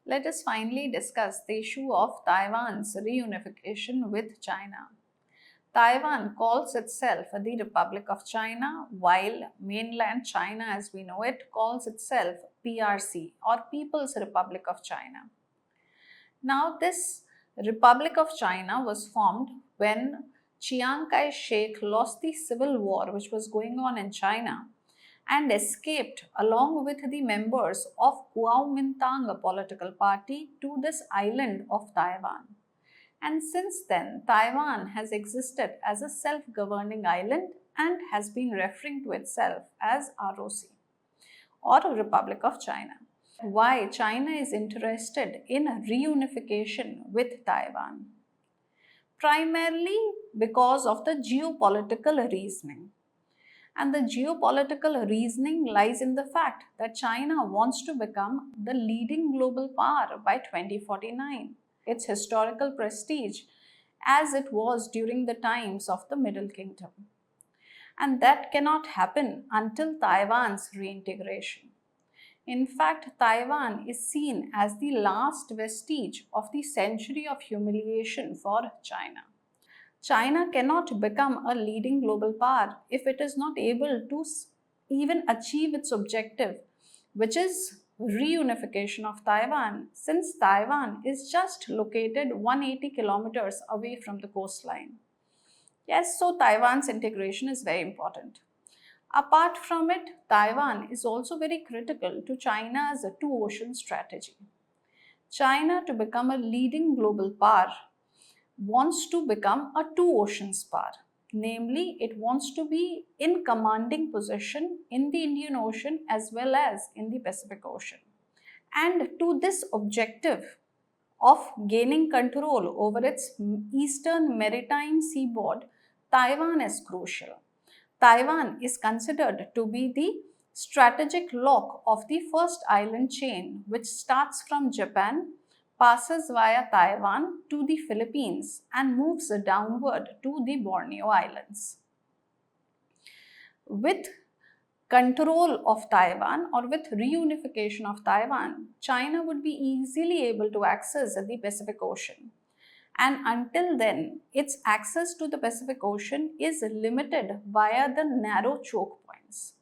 Let us finally discuss the issue of Taiwan's reunification with China. Taiwan calls itself the Republic of China, while mainland China, as we know it, calls itself PRC or People's Republic of China. Now, this Republic of China was formed when Chiang Kai shek lost the civil war which was going on in China and escaped along with the members of Kuomintang political party to this island of Taiwan. And since then, Taiwan has existed as a self governing island and has been referring to itself as ROC or Republic of China. Why China is interested in reunification with Taiwan? Primarily because of the geopolitical reasoning. And the geopolitical reasoning lies in the fact that China wants to become the leading global power by 2049. Its historical prestige as it was during the times of the Middle Kingdom. And that cannot happen until Taiwan's reintegration. In fact, Taiwan is seen as the last vestige of the century of humiliation for China. China cannot become a leading global power if it is not able to even achieve its objective, which is reunification of Taiwan, since Taiwan is just located 180 kilometers away from the coastline. Yes, so Taiwan's integration is very important. Apart from it, Taiwan is also very critical to China's two ocean strategy. China, to become a leading global power, wants to become a two oceans power. Namely, it wants to be in commanding position in the Indian Ocean as well as in the Pacific Ocean. And to this objective of gaining control over its eastern maritime seaboard, Taiwan is crucial. Taiwan is considered to be the strategic lock of the first island chain, which starts from Japan, passes via Taiwan to the Philippines, and moves downward to the Borneo Islands. With control of Taiwan or with reunification of Taiwan, China would be easily able to access the Pacific Ocean. And until then, its access to the Pacific Ocean is limited via the narrow choke points.